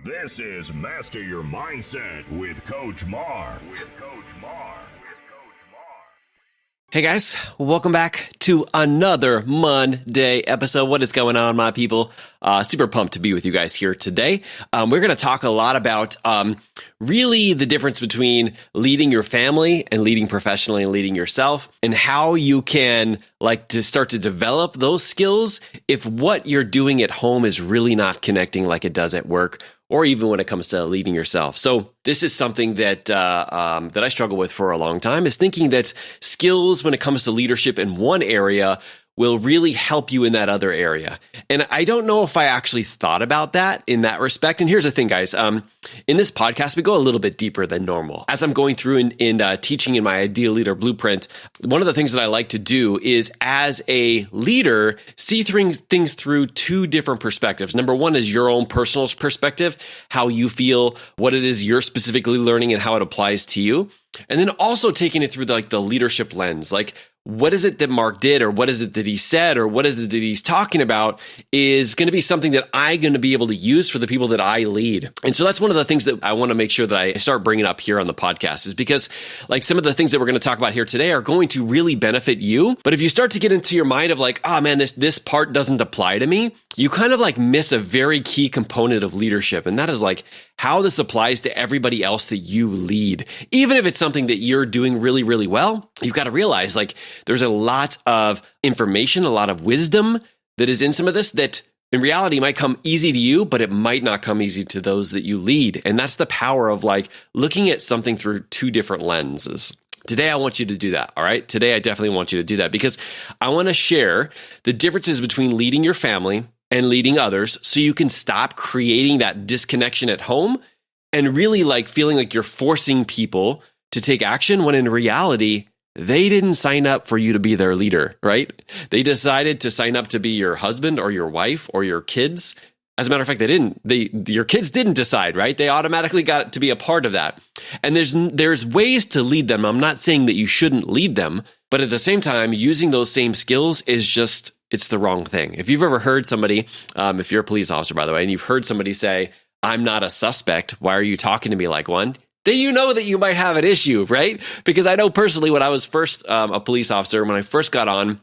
This is Master Your Mindset with Coach Mark. Hey guys, welcome back to another Monday episode. What is going on, my people? Super pumped to be with you guys here today. We're going to talk a lot about really the difference between leading your family and leading professionally and leading yourself, and how you can to start to develop those skills if what you're doing at home is really not connecting like it does at work, or even when it comes to leading yourself. So this is something that that I struggle with for a long time, is thinking that skills when it comes to leadership in one area will really help you in that other area. And I don't know if I actually thought about that in that respect. And here's the thing, guys. In this podcast, we go a little bit deeper than normal. As I'm going through in teaching in my Ideal Leader Blueprint, one of the things that I like to do is, as a leader, see things through two different perspectives. Number one is your own personal perspective, how you feel, what it is you're specifically learning, and how it applies to you. And then also taking it through the leadership lens, what is it that Mark did, or what is it that he said, or what is it that he's talking about is going to be something that I'm going to be able to use for the people that I lead. And so that's one of the things that I want to make sure that I start bringing up here on the podcast, is because some of the things that we're going to talk about here today are going to really benefit you. But if you start to get into your mind of oh man, this part doesn't apply to me, you kind of miss a very key component of leadership. And that is how this applies to everybody else that you lead. Even if it's something that you're doing really, really well, you've got to realize there's a lot of information, a lot of wisdom that is in some of this that in reality might come easy to you, but it might not come easy to those that you lead. And that's the power of looking at something through two different lenses. Today, I want you to do that, all right? Today, I definitely want you to do that, because I want to share the differences between leading your family and leading others, so you can stop creating that disconnection at home and really feeling like you're forcing people to take action, when in reality, they didn't sign up for you to be their leader, right? They decided to sign up to be your husband or your wife or your kids. As a matter of fact, your kids didn't decide, right? They automatically got to be a part of that. And there's ways to lead them. I'm not saying that you shouldn't lead them, but at the same time, using those same skills is it's the wrong thing. If you've ever heard somebody, if you're a police officer, by the way, and you've heard somebody say, "I'm not a suspect, why are you talking to me like one?" then you know that you might have an issue, right? Because I know personally, when I was first a police officer, when I first got on,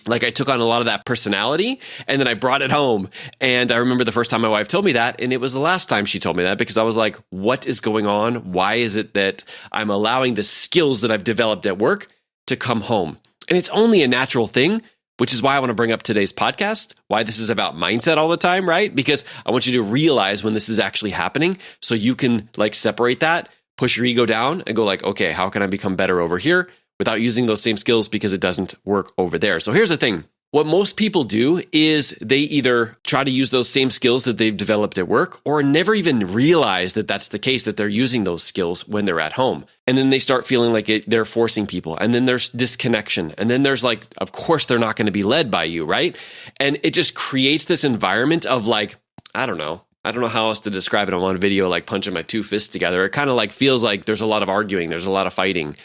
I took on a lot of that personality, and then I brought it home. And I remember the first time my wife told me that, and it was the last time she told me that, because I was like, what is going on? Why is it that I'm allowing the skills that I've developed at work to come home? And it's only a natural thing, which is why I want to bring up today's podcast, why this is about mindset all the time, right? Because I want you to realize when this is actually happening, so you can separate that, push your ego down, and go okay, how can I become better over here without using those same skills, because it doesn't work over there. So here's the thing. What most people do is they either try to use those same skills that they've developed at work, or never even realize that that's the case, that they're using those skills when they're at home. And then they start feeling they're forcing people. And then there's disconnection. And then there's of course, they're not going to be led by you, right? And it just creates this environment of I don't know how else to describe it on one video, punching my two fists together. It kind of feels like there's a lot of arguing, there's a lot of fighting.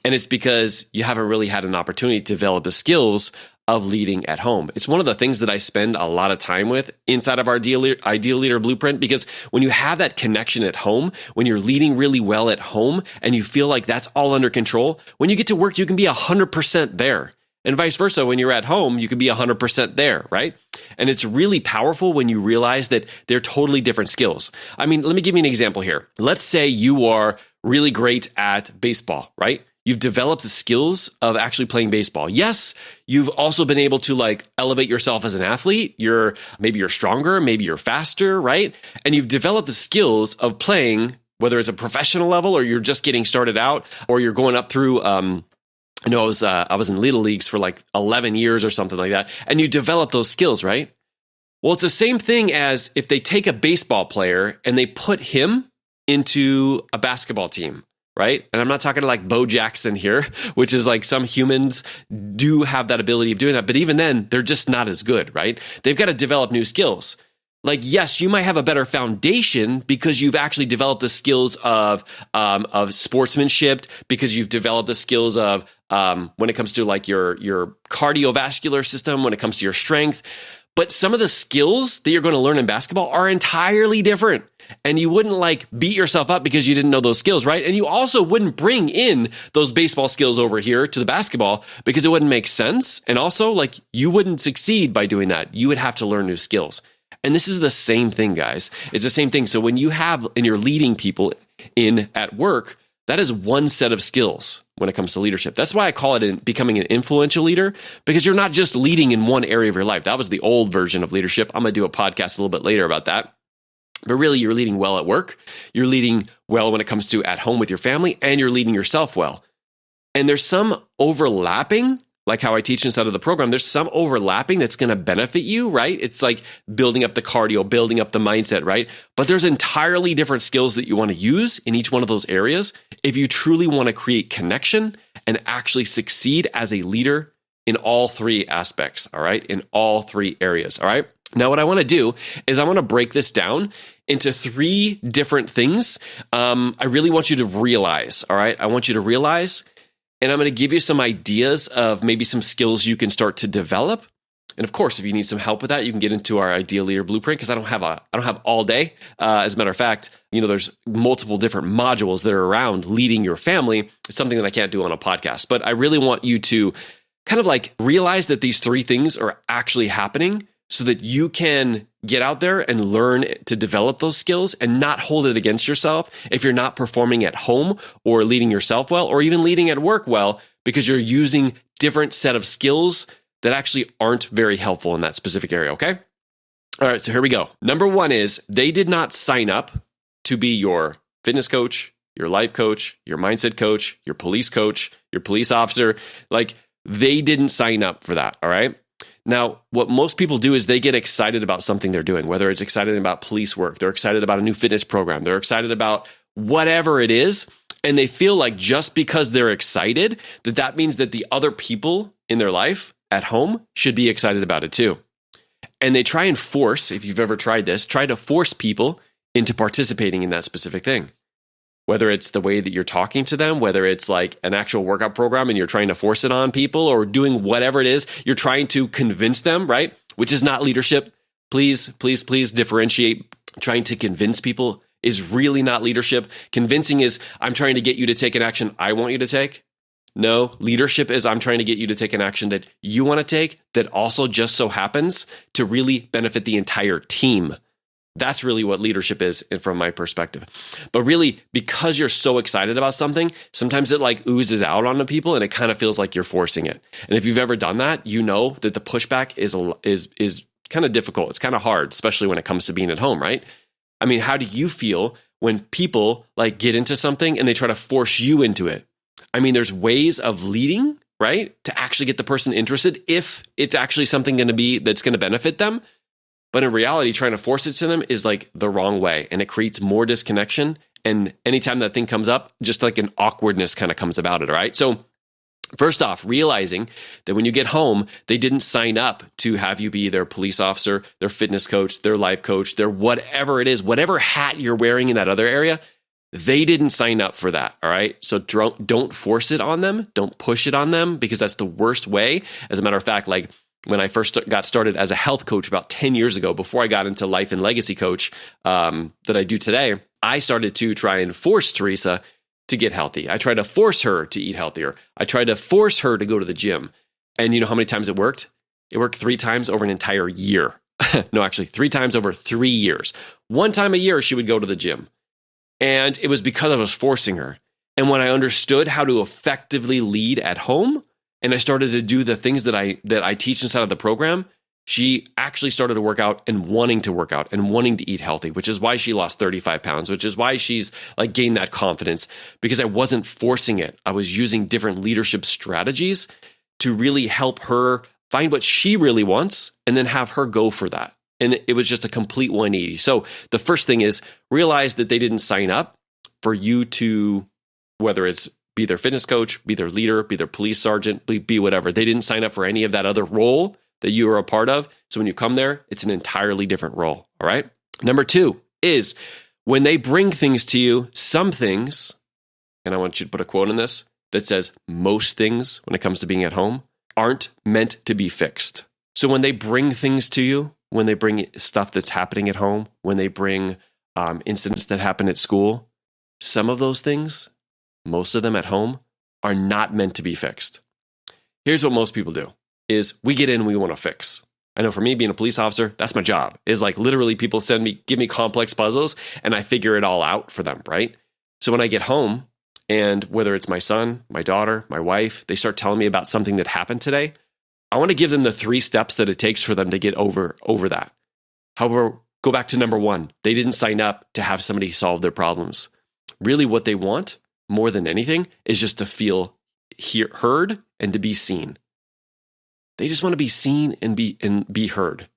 And it's because you haven't really had an opportunity to develop the skills of leading at home. It's one of the things that I spend a lot of time with inside of our Ideal Leader Blueprint, because when you have that connection at home, when you're leading really well at home and you feel like that's all under control, when you get to work, you can be 100% there. And vice versa, when you're at home, you can be 100% there, right? And it's really powerful when you realize that they're totally different skills. I mean, let me give you an example here. Let's say you are really great at baseball, right? You've developed the skills of actually playing baseball. Yes, you've also been able to elevate yourself as an athlete. Maybe you're stronger, maybe you're faster, right? And you've developed the skills of playing, whether it's a professional level or you're just getting started out, or you're going up through I know I was in Little Leagues for 11 years or something like that, and you develop those skills, right? Well, it's the same thing as if they take a baseball player and they put him into a basketball team, right? And I'm not talking Bo Jackson here, which is some humans do have that ability of doing that, but even then, they're just not as good, right? They've got to develop new skills. Yes, you might have a better foundation because you've actually developed the skills of sportsmanship, because you've developed the skills of when it comes to your cardiovascular system, when it comes to your strength. But some of the skills that you're going to learn in basketball are entirely different. And you wouldn't like beat yourself up because you didn't know those skills, right? And you also wouldn't bring in those baseball skills over here to the basketball because it wouldn't make sense. And also, like, you wouldn't succeed by doing that. You would have to learn new skills. And this is the same thing, guys. It's the same thing. So when you have, and you're leading people in at work, that is one set of skills when it comes to leadership. That's why I call it becoming an influential leader, because you're not just leading in one area of your life. That was the old version of leadership. I'm going to do a podcast a little bit later about that. But really, you're leading well at work. You're leading well when it comes to at home with your family, and you're leading yourself well. And there's some overlapping, like how I teach inside of the program, there's some overlapping that's going to benefit you, right? It's like building up the cardio, building up the mindset, right? But there's entirely different skills that you want to use in each one of those areas if you truly want to create connection and actually succeed as a leader in all three aspects, all right? In all three areas, all right? Now, what I want to do is I want to break this down into three different things. I really want you to realize, all right? I want you to realize, and I'm going to give you some ideas of maybe some skills you can start to develop. And of course, if you need some help with that, you can get into our Ideal Leader Blueprint, because I don't have all day. As a matter of fact, there's multiple different modules that are around leading your family. It's something that I can't do on a podcast, but I really want you to kind of like realize that these three things are actually happening, so that you can get out there and learn to develop those skills and not hold it against yourself if you're not performing at home or leading yourself well, or even leading at work well, because you're using different set of skills that actually aren't very helpful in that specific area, okay? All right, so here we go. Number one is they did not sign up to be your fitness coach, your life coach, your mindset coach, your police officer. Like, they didn't sign up for that, all right? Now, what most people do is they get excited about something they're doing, whether it's excited about police work, they're excited about a new fitness program, they're excited about whatever it is, and they feel like just because they're excited, that means that the other people in their life at home should be excited about it too. And they try and force, if you've ever tried this, try to force people into participating in that specific thing. Whether it's the way that you're talking to them, whether it's like an actual workout program and you're trying to force it on people, or doing whatever it is, you're trying to convince them, right? Which is not leadership. Please, please, please differentiate. Trying to convince people is really not leadership. Convincing is, I'm trying to get you to take an action I want you to take. No, leadership is, I'm trying to get you to take an action that you want to take that also just so happens to really benefit the entire team. That's really what leadership is from my perspective. But really, because you're so excited about something, sometimes it like oozes out onto people and it kind of feels like you're forcing it. And if you've ever done that, you know that the pushback is kind of difficult. It's kind of hard, especially when it comes to being at home, right? I mean, how do you feel when people like get into something and they try to force you into it? I mean, there's ways of leading, right, to actually get the person interested if it's actually something that's going to benefit them. But in reality, trying to force it to them is like the wrong way, and it creates more disconnection. And anytime that thing comes up, just like an awkwardness kind of comes about it, all right? So first off, realizing that when you get home, they didn't sign up to have you be their police officer, their fitness coach, their life coach, their whatever it is, whatever hat you're wearing in that other area, they didn't sign up for that, all right? So don't force it on them. Don't push it on them, because that's the worst way. As a matter of fact, like, when I first got started as a health coach about 10 years ago, before I got into life and legacy coach that I do today, I started to try and force Teresa to get healthy. I tried to force her to eat healthier. I tried to force her to go to the gym. And you know how many times it worked? It worked 3 times over an entire year. No, actually 3 times over 3 years. 1 time a year, she would go to the gym. And it was because I was forcing her. And when I understood how to effectively lead at home, and I started to do the things that I teach inside of the program, she actually started to work out and wanting to eat healthy, which is why she lost 35 pounds, which is why she's like gained that confidence, because I wasn't forcing it. I was using different leadership strategies to really help her find what she really wants and then have her go for that. And it was just a complete 180. So the first thing is realize that they didn't sign up for you to, whether it's be their fitness coach, be their leader, be their police sergeant, be whatever. They didn't sign up for any of that other role that you are a part of. So when you come there, it's an entirely different role. All right. Number 2 is when they bring things to you, some things, and I want you to put a quote on this that says, most things when it comes to being at home aren't meant to be fixed. So when they bring things to you, when they bring stuff that's happening at home, when they bring incidents that happen at school, some of those things, most of them at home, are not meant to be fixed. Here's what most people do is we get in and we want to fix. I know for me, being a police officer, that's my job. Is like literally people give me complex puzzles and I figure it all out for them, right? So when I get home and whether it's my son, my daughter, my wife, they start telling me about something that happened today, I want to give them the 3 steps that it takes for them to get over that. However, go back to number 1. They didn't sign up to have somebody solve their problems. Really what they want more than anything is just to feel heard and to be seen. They just want to be seen and be heard.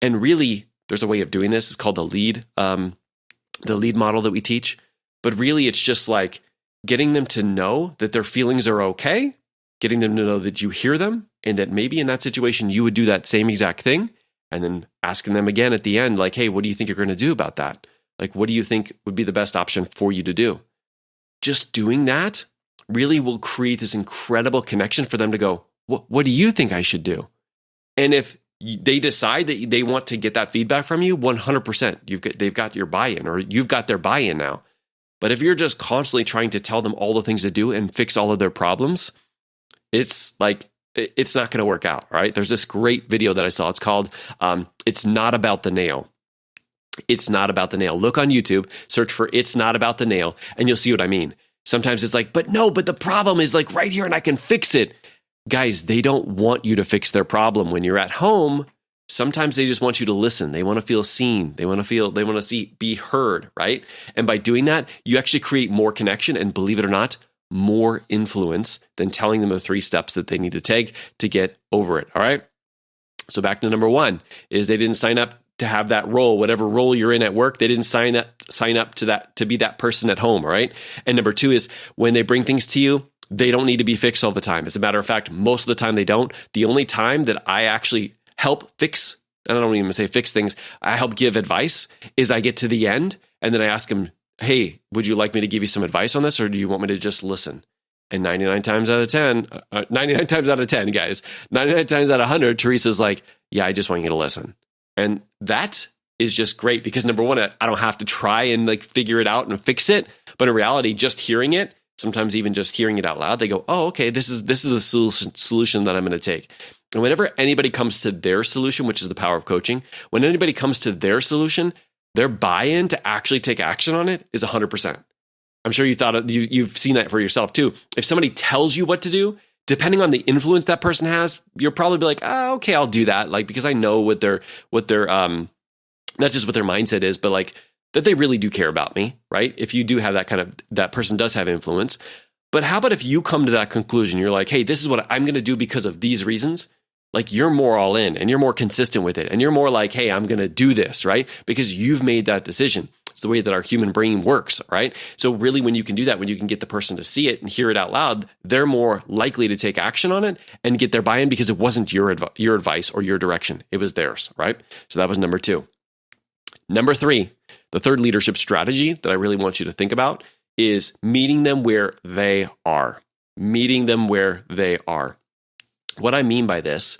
And really, there's a way of doing this. It's called the lead model that we teach. But really, it's just like getting them to know that their feelings are okay, getting them to know that you hear them, and that maybe in that situation, you would do that same exact thing, and then asking them again at the end, like, hey, what do you think you're going to do about that? Like, what do you think would be the best option for you to do? Just doing that really will create this incredible connection for them to go, what do you think I should do? And if they decide that they want to get that feedback from you, 100%, they've got your buy-in, or you've got their buy-in now. But if you're just constantly trying to tell them all the things to do and fix all of their problems, it's like, it's not going to work out, right? There's this great video that I saw. It's called, It's Not About the Nail. It's Not About the Nail. Look on YouTube, search for It's Not About the Nail, and you'll see what I mean. Sometimes it's like, but the problem is like right here and I can fix it. Guys, they don't want you to fix their problem. When you're at home, sometimes they just want you to listen. They want to feel seen. They want to be heard, right? And by doing that, you actually create more connection and, believe it or not, more influence than telling them the 3 steps that they need to take to get over it, all right? So back to number 1 is they didn't sign up to have that role, whatever role you're in at work. They didn't sign up to that, to be that person at home, all right? And number 2 is when they bring things to you, they don't need to be fixed all the time. As a matter of fact, most of the time they don't. The only time that I actually help fix, and I don't even say fix things, I help give advice, is I get to the end and then I ask them, hey, would you like me to give you some advice on this, or do you want me to just listen? And 99 times out of 10, guys, 99 times out of 100, Teresa's like, yeah, I just want you to listen. And that is just great because number 1, I don't have to try and like figure it out and fix it. But in reality, just hearing it, sometimes even just hearing it out loud, they go, oh, okay, this is a solution that I'm going to take. And whenever anybody comes to their solution, which is the power of coaching, when anybody comes to their solution, their buy-in to actually take action on it is 100%. I'm sure you've seen that for yourself too. If somebody tells you what to do, depending on the influence that person has, you'll probably be like, oh, okay, I'll do that. Like, because I know what their not just what their mindset is, but like that they really do care about me, right? If you do have that person does have influence. But how about if you come to that conclusion, you're like, hey, this is what I'm going to do because of these reasons. Like you're more all in and you're more consistent with it. And you're more like, hey, I'm going to do this, right? Because you've made that decision. It's the way that our human brain works, right? So really when you can do that, when you can get the person to see it and hear it out loud, they're more likely to take action on it and get their buy-in because it wasn't your advice or your direction. It was theirs, right? So that was number 2. Number 3, the third leadership strategy that I really want you to think about is meeting them where they are. Meeting them where they are. What I mean by this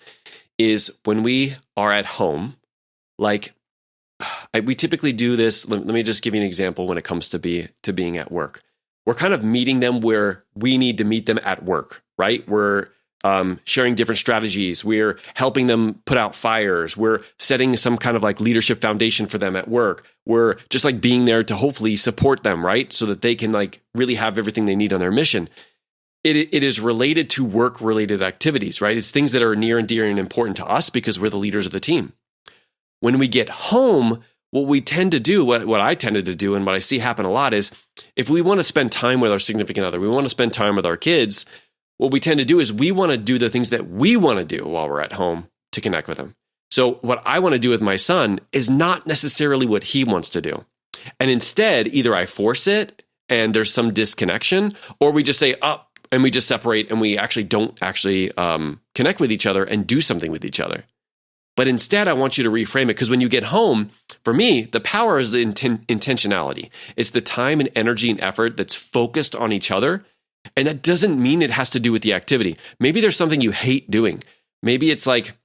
is when we are at home, like we typically do this. Let me just give you an example when it comes to being at work. We're kind of meeting them where we need to meet them at work, right? We're sharing different strategies. We're helping them put out fires. We're setting some kind of like leadership foundation for them at work. We're just like being there to hopefully support them, right? So that they can like really have everything they need on their mission. It is related to work-related activities, right? It's things that are near and dear and important to us because we're the leaders of the team. When we get home, what we tend to do, what I tended to do and what I see happen a lot is if we want to spend time with our significant other, we want to spend time with our kids, what we tend to do is we want to do the things that we want to do while we're at home to connect with them. So what I want to do with my son is not necessarily what he wants to do. And instead, either I force it and there's some disconnection, or we just say, and we just separate and we actually don't connect with each other and do something with each other. But instead, I want you to reframe it because when you get home, for me, the power is the intentionality. It's the time and energy and effort that's focused on each other. And that doesn't mean it has to do with the activity. Maybe there's something you hate doing. Maybe it's like,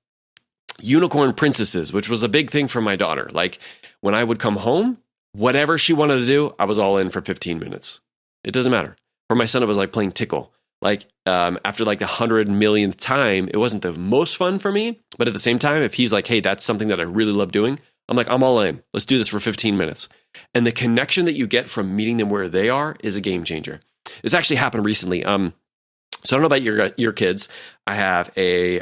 unicorn princesses, which was a big thing for my daughter. Like when I would come home, whatever she wanted to do, I was all in for 15 minutes. It doesn't matter. For my son, it was like playing tickle. Like after like the 100 millionth time, it wasn't the most fun for me. But at the same time, if he's like, hey, that's something that I really love doing, I'm like, I'm all in. Let's do this for 15 minutes. And the connection that you get from meeting them where they are is a game changer. This actually happened recently. So I don't know about your kids. I have a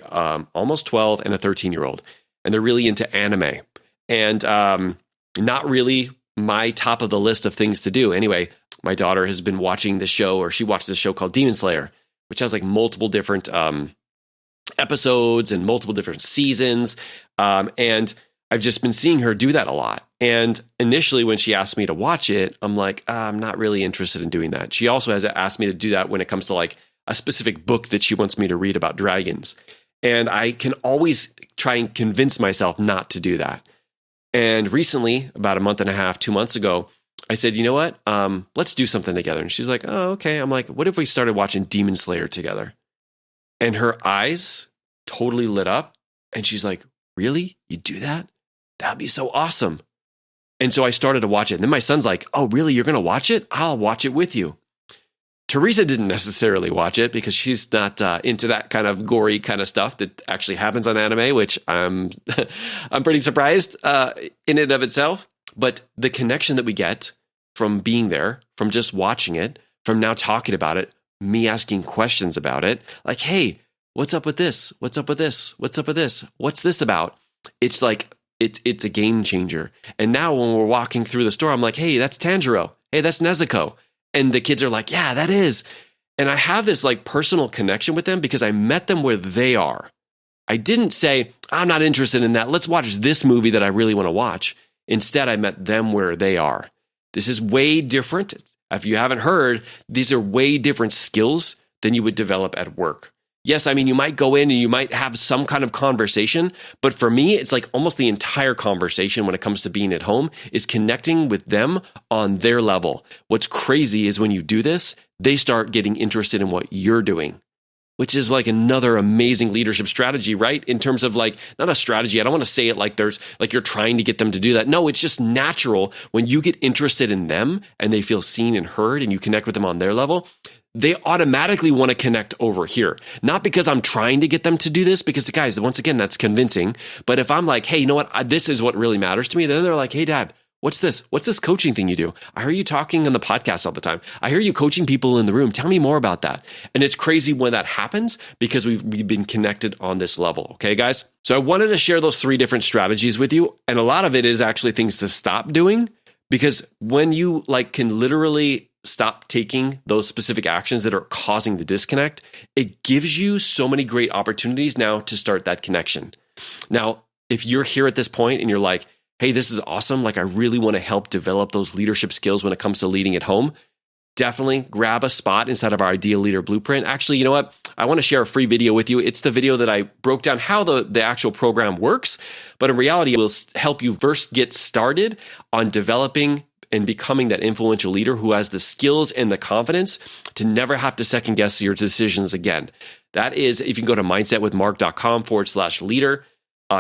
almost 12 and a 13-year-old, and they're really into anime. And not really my top of the list of things to do. Anyway, my daughter has been watching this show, or she watched this show called Demon Slayer, which has like multiple different episodes and multiple different seasons. And I've just been seeing her do that a lot. And initially when she asked me to watch it, I'm like, I'm not really interested in doing that. She also has asked me to do that when it comes to like a specific book that she wants me to read about dragons. And I can always try and convince myself not to do that. And recently, about a month and a half, 2 months ago, I said, you know what? Let's do something together. And she's like, oh, okay. I'm like, what if we started watching Demon Slayer together? And her eyes totally lit up. And she's like, really? You do that? That'd be so awesome. And so I started to watch it. And then my son's like, oh, really? You're going to watch it? I'll watch it with you. Teresa didn't necessarily watch it because she's not into that kind of gory kind of stuff that actually happens on anime, which I'm pretty surprised in and of itself. But the connection that we get from being there, from just watching it, from now talking about it, me asking questions about it, like, hey, what's up with this? What's up with this? What's up with this? What's this about? It's like, it's a game changer. And now when we're walking through the store, I'm like, hey, that's Tanjiro. Hey, that's Nezuko. And the kids are like, yeah, that is. And I have this like personal connection with them because I met them where they are. I didn't say, I'm not interested in that. Let's watch this movie that I really want to watch. Instead, I met them where they are. This is way different. If you haven't heard, these are way different skills than you would develop at work. Yes, I mean, you might go in and you might have some kind of conversation, but for me, it's like almost the entire conversation when it comes to being at home is connecting with them on their level. What's crazy is when you do this, they start getting interested in what you're doing, which is like another amazing leadership strategy, right? In terms of like, not a strategy. I don't want to say it like there's like you're trying to get them to do that. No, it's just natural when you get interested in them and they feel seen and heard and you connect with them on their level. They automatically want to connect over here. Not because I'm trying to get them to do this, because guys, once again, that's convincing. But if I'm like, hey, you know what? This is what really matters to me. Then they're like, hey, Dad, what's this? What's this coaching thing you do? I hear you talking on the podcast all the time. I hear you coaching people in the room. Tell me more about that. And it's crazy when that happens because we've been connected on this level. Okay, guys? So I wanted to share those 3 different strategies with you. And a lot of it is actually things to stop doing, because when you like can literally stop taking those specific actions that are causing the disconnect, it gives you so many great opportunities now to start that connection. Now, if you're here at this point and you're like, hey, this is awesome, like I really want to help develop those leadership skills when it comes to leading at home, definitely grab a spot inside of our Ideal Leader Blueprint. Actually, you know what? I want to share a free video with you. It's the video that I broke down how the actual program works, but in reality, it will help you first get started on developing and becoming that influential leader who has the skills and the confidence to never have to second guess your decisions again. That is, if you go to mindsetwithmark.com/leader,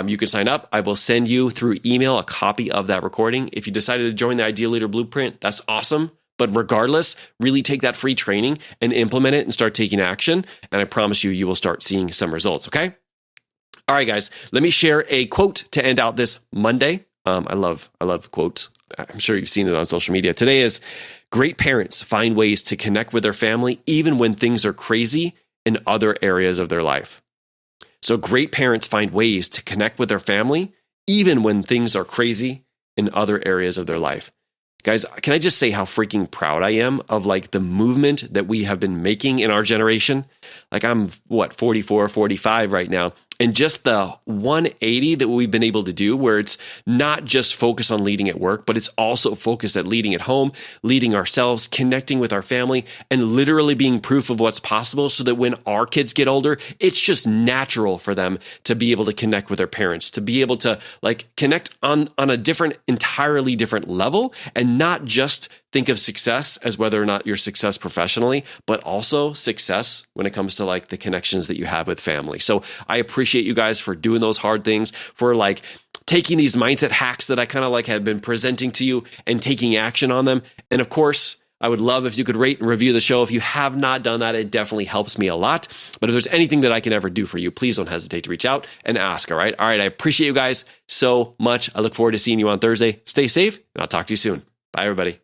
you can sign up. I will send you through email a copy of that recording. If you decided to join the Ideal Leader Blueprint, that's awesome. But regardless, really take that free training and implement it and start taking action. And I promise you, you will start seeing some results, okay? All right, guys, let me share a quote to end out this Monday. I love quotes. I'm sure you've seen it on social media. Today is, great parents find ways to connect with their family even when things are crazy in other areas of their life. So great parents find ways to connect with their family even when things are crazy in other areas of their life. Guys, can I just say how freaking proud I am of like the movement that we have been making in our generation? Like I'm 44, 45 right now. And just the 180 that we've been able to do, where it's not just focused on leading at work, but it's also focused at leading at home, leading ourselves, connecting with our family, and literally being proof of what's possible so that when our kids get older, it's just natural for them to be able to connect with their parents, to be able to like connect on a different, entirely different level, and not just think of success as whether or not you're success professionally, but also success when it comes to like the connections that you have with family. So I appreciate you guys for doing those hard things, for like taking these mindset hacks that I kind of like have been presenting to you and taking action on them. And of course, I would love if you could rate and review the show. If you have not done that, it definitely helps me a lot. But if there's anything that I can ever do for you, please don't hesitate to reach out and ask. All right. I appreciate you guys so much. I look forward to seeing you on Thursday. Stay safe, and I'll talk to you soon. Bye, everybody.